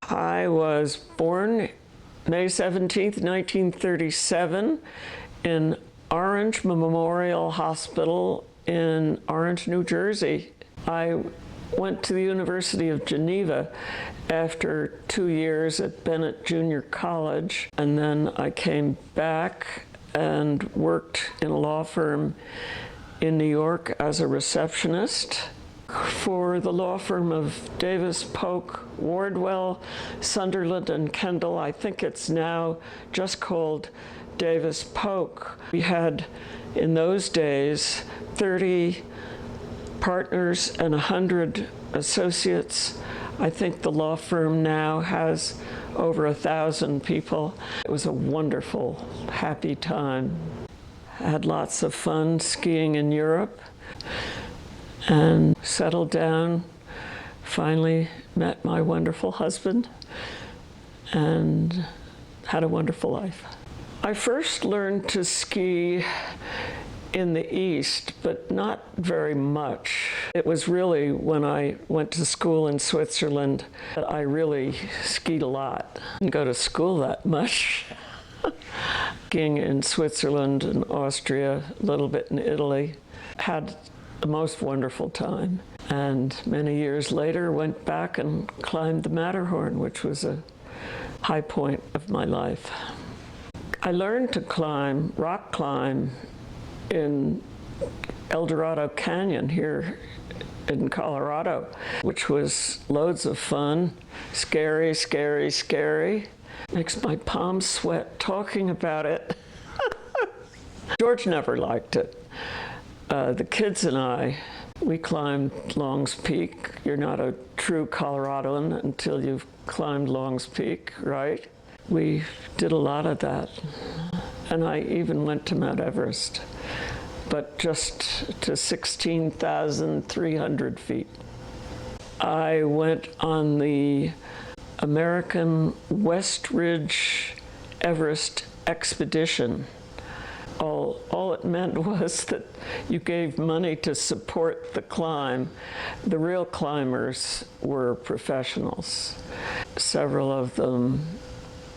I was born May 17th, 1937 in Orange Memorial Hospital in Orange, New Jersey. I went to the University of Geneva after 2 years at Bennett Junior College, and then I came back and worked in a law firm in New York as a receptionist for the law firm of Davis, Polk, Wardwell, Sunderland, and Kendall. I think it's now just called Davis Polk. We had, in those days, 30 partners and 100 associates. I think the law firm now has over 1,000 people. It was a wonderful, happy time. I had lots of fun skiing in Europe and settled down, finally met my wonderful husband, and had a wonderful life. I first learned to ski in the East, but not very much. It was really when I went to school in Switzerland that I really skied a lot. I didn't go to school that much. Skiing in Switzerland and Austria, a little bit in Italy. Had the most wonderful time. And many years later, went back and climbed the Matterhorn, which was a high point of my life. I learned to climb, rock climb, in El Dorado Canyon here in Colorado, which was loads of fun. Scary, scary, scary. Makes my palms sweat talking about it. George never liked it. The kids and I, we climbed Long's Peak. You're not a true Coloradoan until you've climbed Long's Peak, right? We did a lot of that. And I even went to Mount Everest, but just to 16,300 feet. I went on the American West Ridge Everest expedition. All it meant was that you gave money to support the climb. The real climbers were professionals. Several of them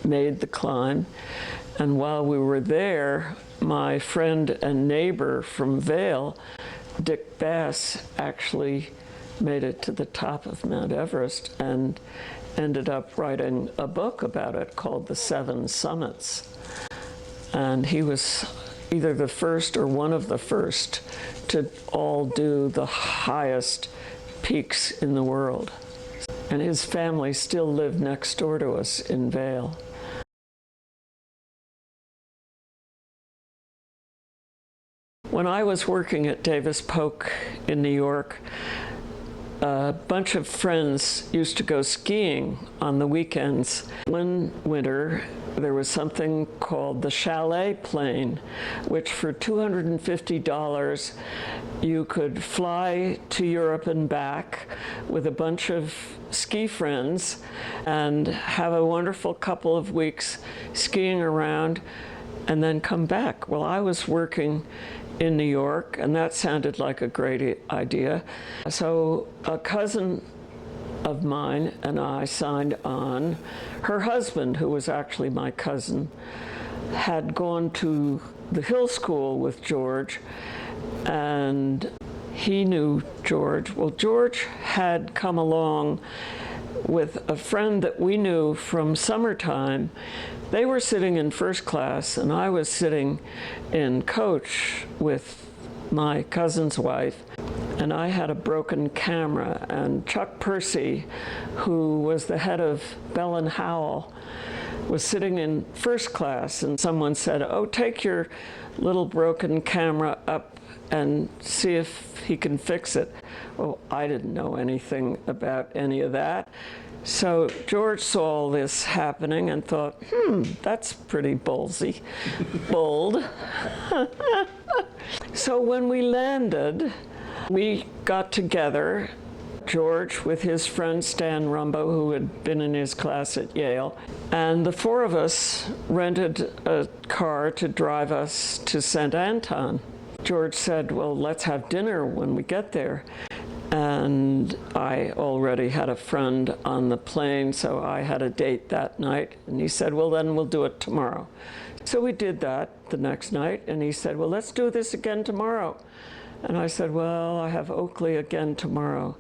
made the climb, and while we were there, my friend and neighbor from Vail, Dick Bass, actually made it to the top of Mount Everest and ended up writing a book about it called The Seven Summits. And he was either the first or one of the first to all do the highest peaks in the world. And his family still lived next door to us in Vail. When I was working at Davis Polk in New York, a bunch of friends used to go skiing on the weekends. One winter, there was something called the chalet plane, which for $250, you could fly to Europe and back with a bunch of ski friends and have a wonderful couple of weeks skiing around and then come back. Well, I was working in New York, and that sounded like a great idea. So a cousin of mine and I signed on. Her husband, who was actually my cousin, had gone to the Hill School with George, and he knew George. Well, George had come along with a friend that we knew from summertime. They were sitting in first class, and I was sitting in coach with my cousin's wife, and I had a broken camera, and Chuck Percy, who was the head of Bell and Howell, was sitting in first class, and someone said, "Oh, take your little broken camera up and see if he can fix it." Well, I didn't know anything about any of that. So George saw all this happening and thought, that's pretty ballsy, bold. So when we landed, we got together, George with his friend Stan Rumbo, who had been in his class at Yale, and the four of us rented a car to drive us to St. Anton. George said, well, let's have dinner when we get there. And And I already had a friend on the plane, so I had a date that night. And he said, well, then we'll do it tomorrow. So we did that the next night, and he said, well, let's do this again tomorrow. And I said, well, I have Oakley again tomorrow.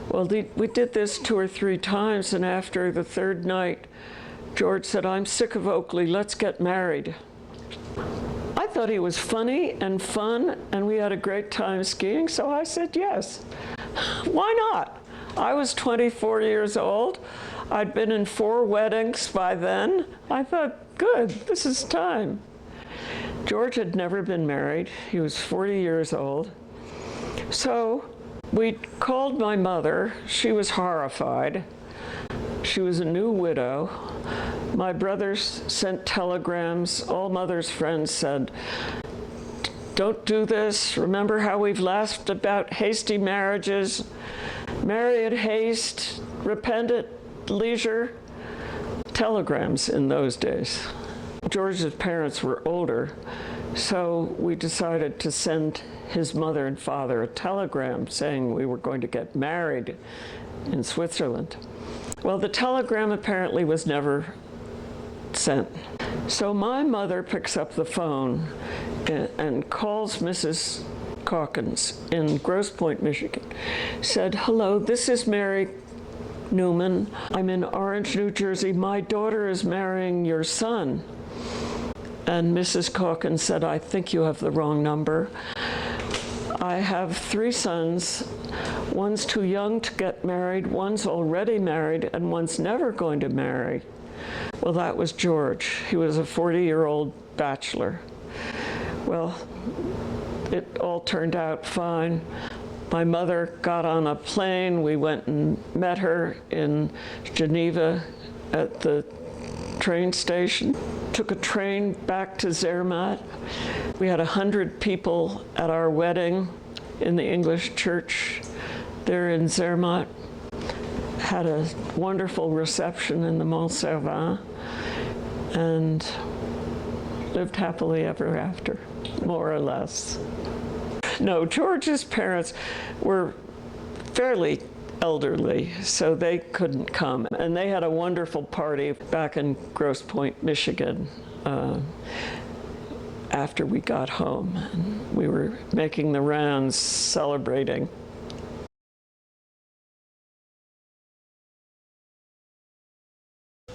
Well, we did this 2 or 3 times, and after the 3rd night, George said, I'm sick of Oakley, let's get married. I thought he was funny and fun, and we had a great time skiing, so I said yes. Why not? I was 24 years old. I'd been in 4 weddings by then. I thought, good, this is time. George had never been married. He was 40 years old. So we called my mother. She was horrified. She was a new widow. My brothers sent telegrams. All mother's friends said, don't do this. Remember how we've laughed about hasty marriages? Marry at haste, repent at leisure. Telegrams in those days. George's parents were older, so we decided to send his mother and father a telegram saying we were going to get married in Switzerland. Well, the telegram apparently was never sent. So my mother picks up the phone and calls Mrs. Caulkins in Grosse Pointe, Michigan. Said, hello, this is Mary Newman. I'm in Orange, New Jersey. My daughter is marrying your son. And Mrs. Caulkins said, I think you have the wrong number. I have 3 sons. One's too young to get married, one's already married, and one's never going to marry. Well, that was George. He was a 40-year-old bachelor. Well, it all turned out fine. My mother got on a plane. We went and met her in Geneva at the train station. Took a train back to Zermatt. We had 100 people at our wedding in the English church there in Zermatt. Had a wonderful reception in the Mont Cervin and lived happily ever after, more or less. No, George's parents were fairly elderly, so they couldn't come. And they had a wonderful party back in Grosse Pointe, Michigan, after we got home. And we were making the rounds, celebrating.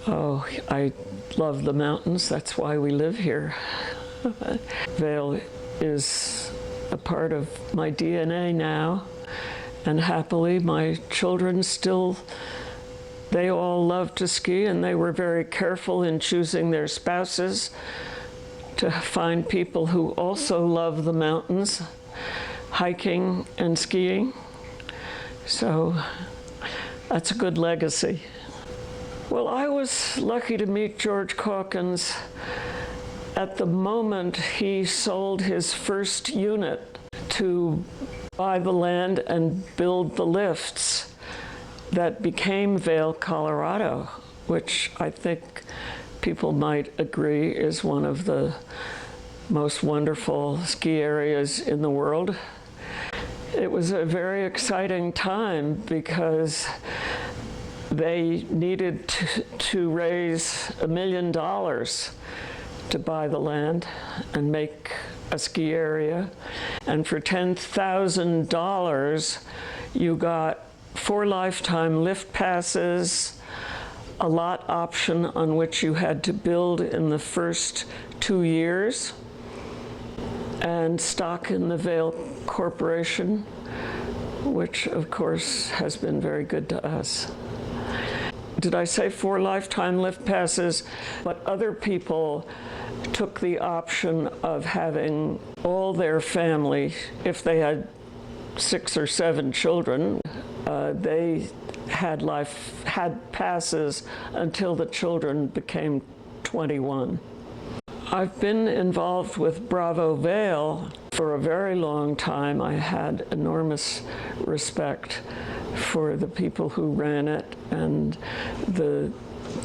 Oh, I love the mountains. That's why we live here. Vail is a part of my DNA now. And happily, my children still, they all love to ski, and they were very careful in choosing their spouses to find people who also love the mountains, hiking and skiing. So that's a good legacy. Well, I was lucky to meet George Caulkins at the moment he sold his first unit to buy the land and build the lifts that became Vail, Colorado, which I think people might agree is one of the most wonderful ski areas in the world. It was a very exciting time because they needed to raise $1 million to buy the land and make a ski area. And for $10,000, you got 4 lifetime lift passes, a lot option on which you had to build in the first 2 years, and stock in the Vail Corporation, which of course has been very good to us. Did I say 4 lifetime lift passes? But other people took the option of having all their family, if they had 6 or 7 children, they had passes until the children became 21. I've been involved with Bravo Vail for a very long time. I had enormous respect for the people who ran it and the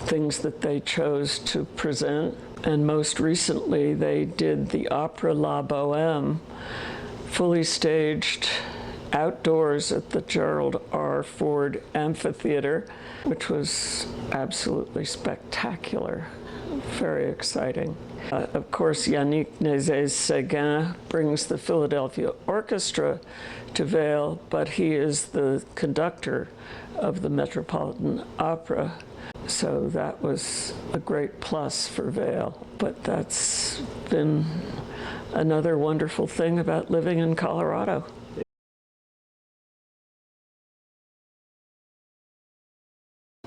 things that they chose to present. And most recently, they did the opera La Bohème, fully staged outdoors at the Gerald R. Ford Amphitheater, which was absolutely spectacular, very exciting. Of course, Yannick Nézet-Séguin brings the Philadelphia Orchestra to Vail, but he is the conductor of the Metropolitan Opera. So that was a great plus for Vail. But that's been another wonderful thing about living in Colorado.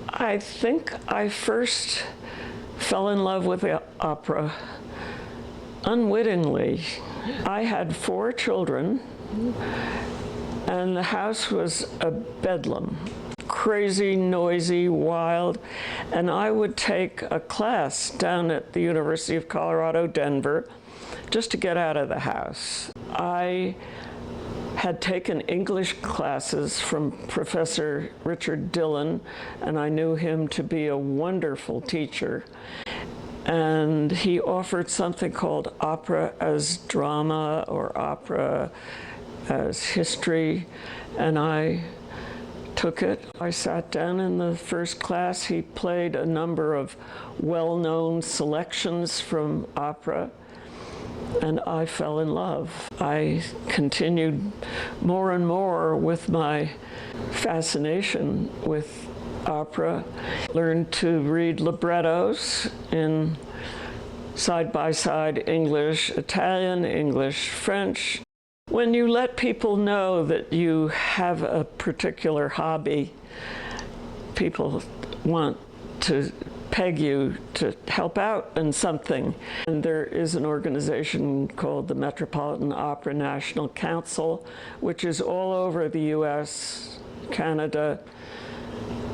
I think I first fell in love with the opera unwittingly. I had 4 children, and the house was a bedlam. Crazy, noisy, wild, and I would take a class down at the University of Colorado, Denver, just to get out of the house. I had taken English classes from Professor Richard Dillon, and I knew him to be a wonderful teacher. And he offered something called opera as drama or opera as history, and I took it. I sat down in the first class. He played a number of well-known selections from opera, and I fell in love. I continued more and more with my fascination with opera. Learned to read librettos in side-by-side English, Italian, English, French. When you let people know that you have a particular hobby, people want to peg you to help out in something. And there is an organization called the Metropolitan Opera National Council, which is all over the US, Canada,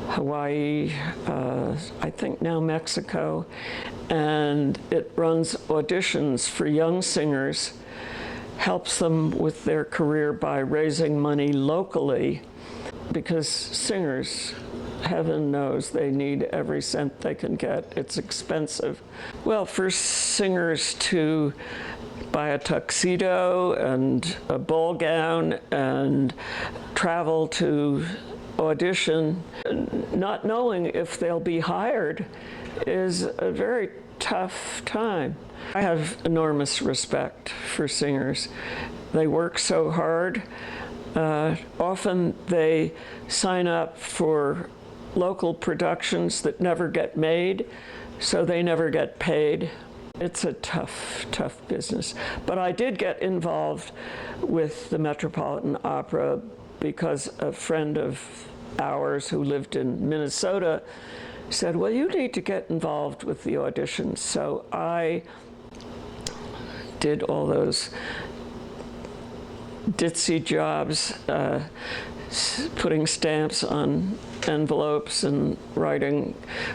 Hawaii, I think now Mexico, and it runs auditions for young singers, helps them with their career by raising money locally, because singers, heaven knows, they need every cent they can get. It's expensive. Well, for singers to buy a tuxedo and a ball gown and travel to audition, not knowing if they'll be hired, is a very tough time. I have enormous respect for singers. They work so hard. Often they sign up for local productions that never get made, so they never get paid. It's a tough, tough business. But I did get involved with the Metropolitan Opera because a friend of ours who lived in Minnesota said, well, you need to get involved with the auditions. So I did all those ditzy jobs, putting stamps on envelopes and writing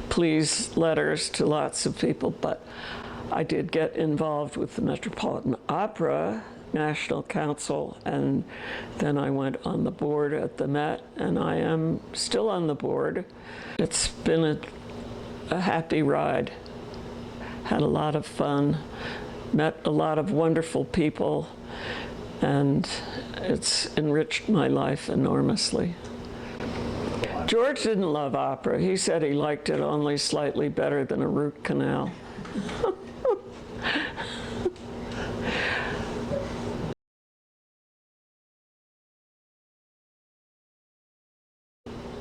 please letters to lots of people. But I did get involved with the Metropolitan Opera National Council, and then I went on the board at the Met, and I am still on the board. It's been a happy ride. Had a lot of fun, met a lot of wonderful people, and it's enriched my life enormously. George didn't love opera. He said he liked it only slightly better than a root canal.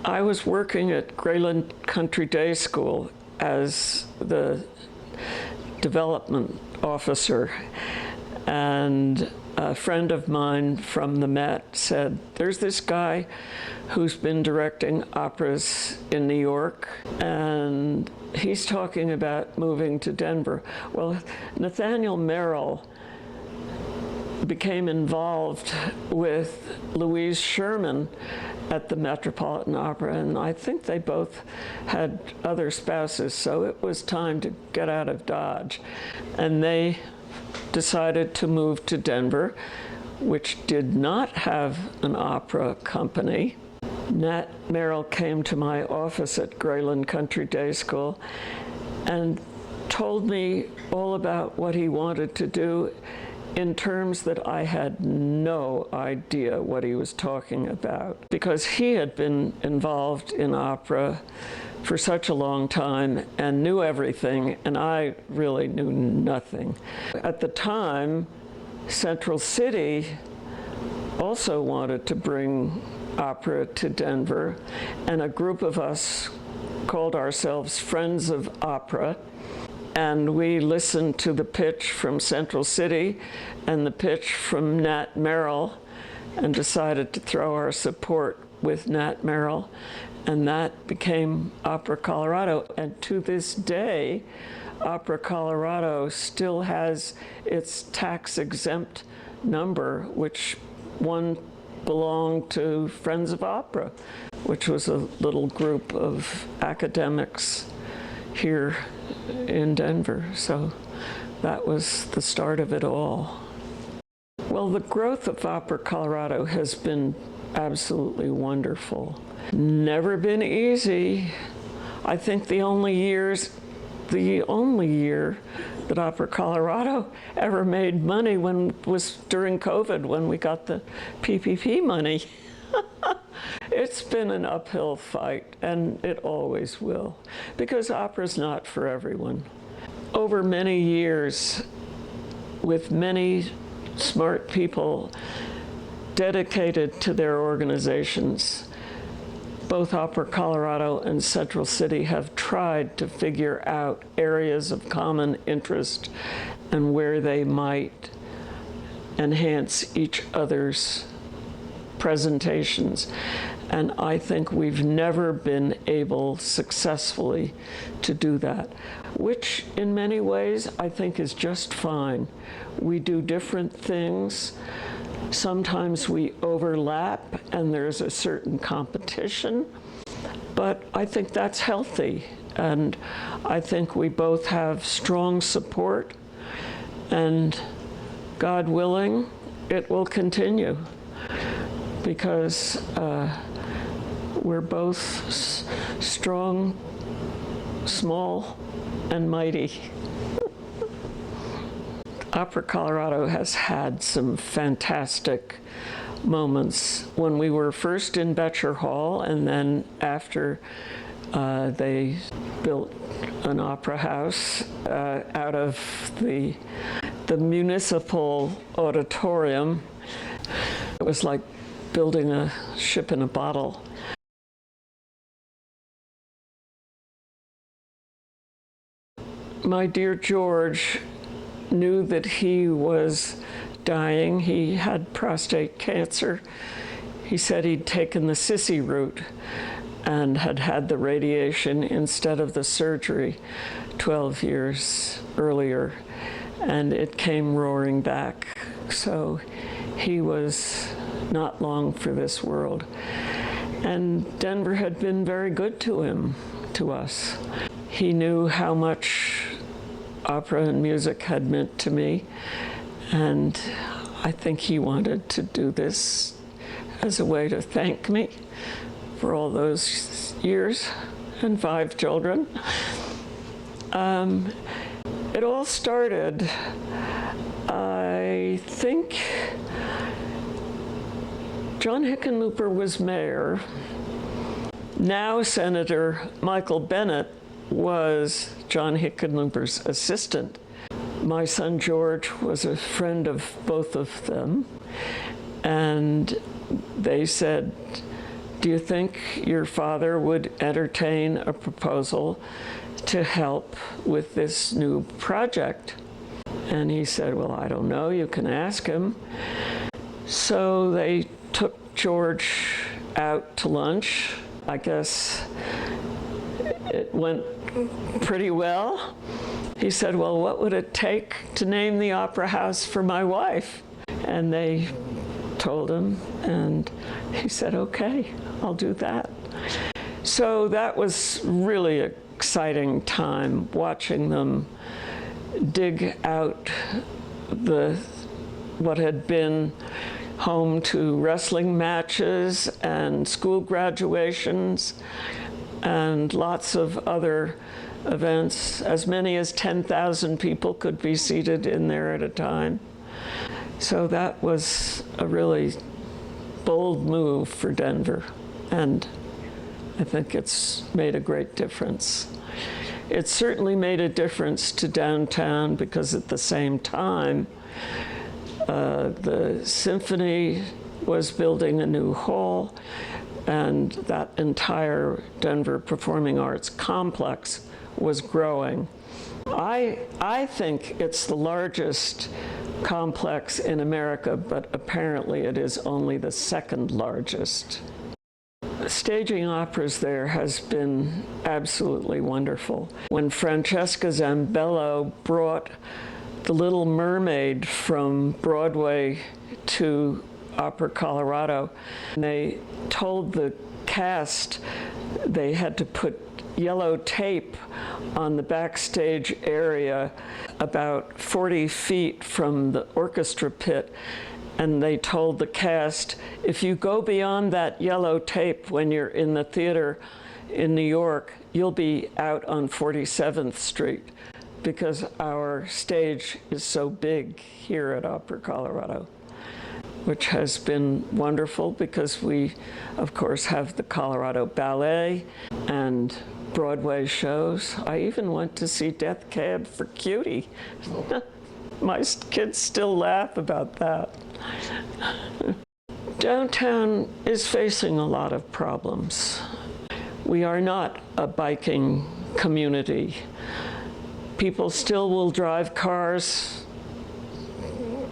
I was working at Grayland Country Day School as the development officer, and a friend of mine from the Met said, there's this guy who's been directing operas in New York, and he's talking about moving to Denver. Well, Nathaniel Merrill became involved with Louise Sherman at the Metropolitan Opera, and I think they both had other spouses, so it was time to get out of Dodge. And they decided to move to Denver, which did not have an opera company. Nat Merrill came to my office at Grayland Country Day School and told me all about what he wanted to do. in terms that I had no idea what he was talking about, because he had been involved in opera for such a long time and knew everything, and I really knew nothing. At the time, Central City also wanted to bring opera to Denver, and a group of us called ourselves Friends of Opera, and we listened to the pitch from Central City and the pitch from Nat Merrill and decided to throw our support with Nat Merrill, and that became Opera Colorado. And to this day, Opera Colorado still has its tax-exempt number, which one belonged to Friends of Opera, which was a little group of academics here in Denver. So that was the start of it all. Well, the growth of Opera Colorado has been absolutely wonderful. Never been easy. I think the only year that Opera Colorado ever made money was during COVID, when we got the PPP money. It's been an uphill fight, and it always will, because opera's not for everyone. Over many years, with many smart people dedicated to their organizations, both Opera Colorado and Central City have tried to figure out areas of common interest and where they might enhance each other's presentations. And I think we've never been able successfully to do that, which in many ways I think is just fine. We do different things. Sometimes we overlap and there's a certain competition, but I think that's healthy. And I think we both have strong support, and God willing, it will continue, because we're both strong, small, and mighty. Opera Colorado has had some fantastic moments. When we were first in Betcher Hall, and then after they built an opera house out of the Municipal Auditorium. It was like building a ship in a bottle. My dear George knew that he was dying. He had prostate cancer. He said he'd taken the sissy route and had had the radiation instead of the surgery 12 years earlier, and it came roaring back. So he was not long for this world. And Denver had been very good to him, to us. He knew how much opera and music had meant to me, and I think he wanted to do this as a way to thank me for all those years and 5 children. It all started, I think, John Hickenlooper was mayor. Now Senator Michael Bennett was John Hickenlooper's assistant. My son George was a friend of both of them, and they said, "Do you think your father would entertain a proposal to help with this new project?" And he said, "Well, I don't know, you can ask him." So they took George out to lunch. I guess it went pretty well. He said, "Well, what would it take to name the opera house for my wife?" And they told him, and he said, "Okay, I'll do that." So that was really an exciting time, watching them dig out what had been home to wrestling matches and school graduations and lots of other events. As many as 10,000 people could be seated in there at a time. So that was a really bold move for Denver, and I think it's made a great difference. It certainly made a difference to downtown because at the same time, the symphony was building a new hall, and that entire Denver Performing Arts complex was growing. I think it's the largest complex in America, but apparently it is only the second largest. Staging operas there has been absolutely wonderful. When Francesca Zambello brought The Little Mermaid from Broadway to Opera Colorado, they told the cast they had to put yellow tape on the backstage area about 40 feet from the orchestra pit, and they told the cast, if you go beyond that yellow tape when you're in the theater in New York, you'll be out on 47th Street because our stage is so big here at Opera Colorado, which has been wonderful because we, of course, have the Colorado Ballet and Broadway shows. I even went to see Death Cab for Cutie. My kids still laugh about that. Downtown is facing a lot of problems. We are not a biking community. People still will drive cars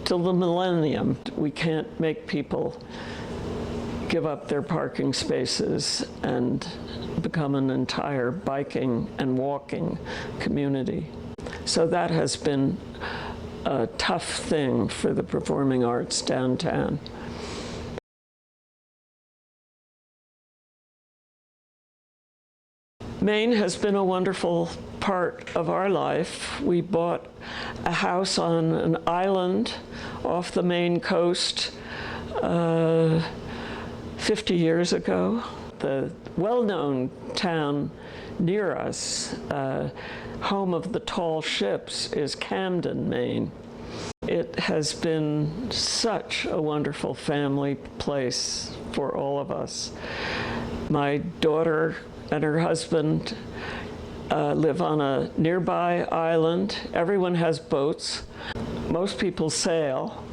till the millennium. We can't make people give up their parking spaces and become an entire biking and walking community. So that has been a tough thing for the performing arts downtown. Maine has been a wonderful part of our life. We bought a house on an island off the Maine coast 50 years ago. The well-known town near us, home of the tall ships, is Camden, Maine. It has been such a wonderful family place for all of us. My daughter and her husband live on a nearby island. Everyone has boats. Most people sail.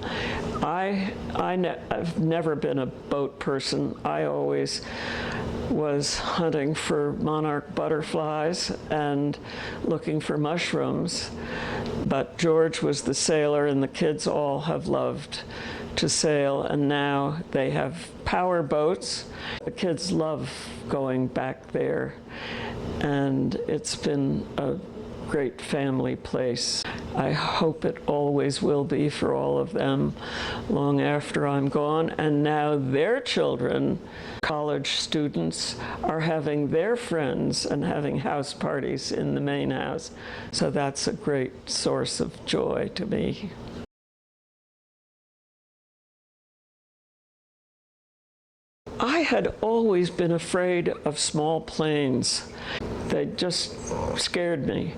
I've never been a boat person. I always was hunting for monarch butterflies and looking for mushrooms. But George was the sailor, and the kids all have loved to sail, and now they have power boats. The kids love going back there, and it's been a great family place. I hope it always will be for all of them long after I'm gone. And now their children, college students, are having their friends and having house parties in the main house. So that's a great source of joy to me. I had always been afraid of small planes. They just scared me.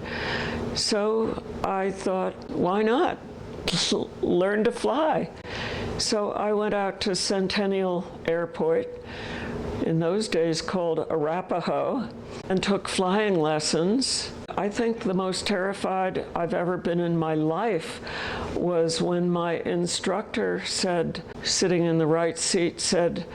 So I thought, why not? Learn to fly. So I went out to Centennial Airport, in those days called Arapahoe, and took flying lessons. I think the most terrified I've ever been in my life was when my instructor said, sitting in the right seat, said,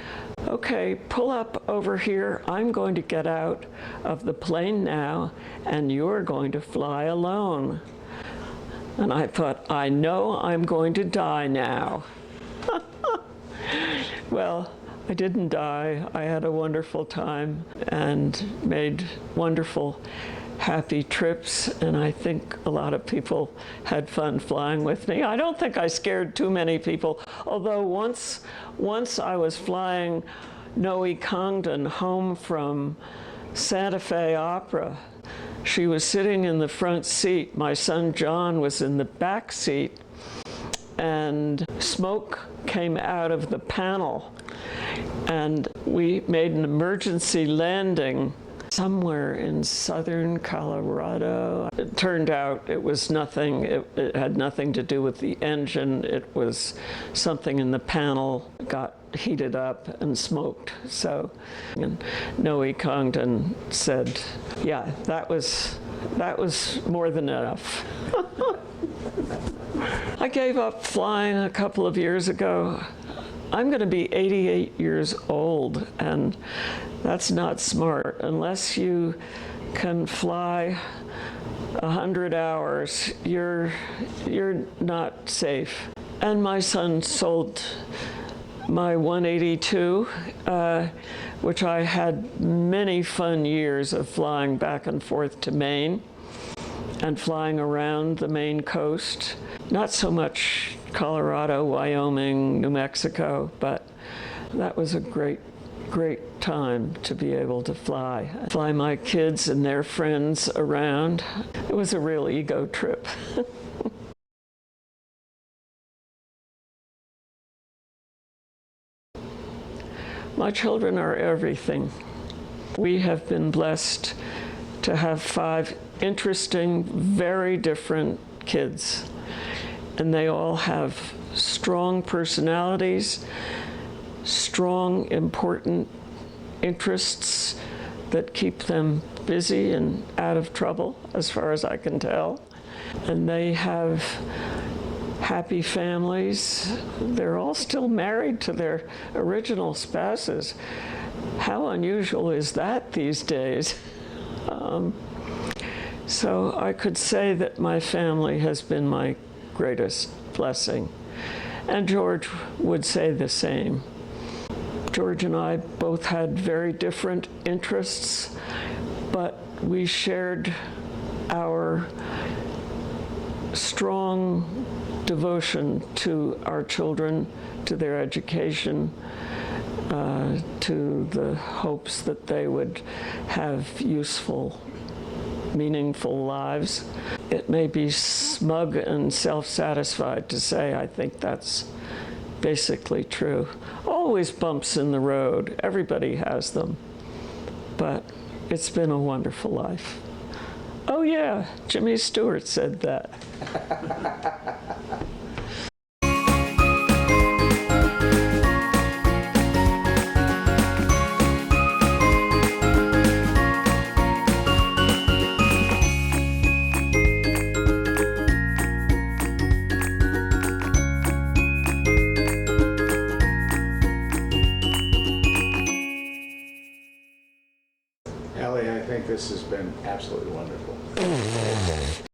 okay, pull up over here. I'm going to get out of the plane now, and you're going to fly alone. And I thought, I know I'm going to die now. Well, I didn't die. I had a wonderful time and made wonderful, happy trips, and I think a lot of people had fun flying with me. I don't think I scared too many people, although once I was flying Noe Congdon home from Santa Fe Opera. She was sitting in the front seat. My son John was in the back seat, and smoke came out of the panel, and we made an emergency landing. somewhere in southern Colorado. It turned out it was nothing, it had nothing to do with the engine. It was something in the panel got heated up and smoked. So, and Noe Congdon said, yeah, that was more than enough. I gave up flying a couple of years ago. I'm going to be 88 years old, and that's not smart. Unless you can fly 100 hours, you're not safe. And my son sold my 182, which I had many fun years of flying back and forth to Maine and flying around the Maine coast. Not so much Colorado, Wyoming, New Mexico, but that was a great time to be able to fly. Fly my kids and their friends around. It was a real ego trip. My children are everything. We have been blessed to have 5 interesting, very different kids. And they all have strong personalities, strong, important interests that keep them busy and out of trouble, as far as I can tell. And they have happy families. They're all still married to their original spouses. How unusual is that these days? So I could say that my family has been my greatest blessing. And George would say the same. George and I both had very different interests, but we shared our strong devotion to our children, to their education, to the hopes that they would have useful, meaningful lives. It may be smug and self-satisfied to say I think that's basically true. Always bumps in the road. Everybody has them. But it's been a wonderful life. Oh yeah, Jimmy Stewart said that. Ellie, I think this has been absolutely wonderful.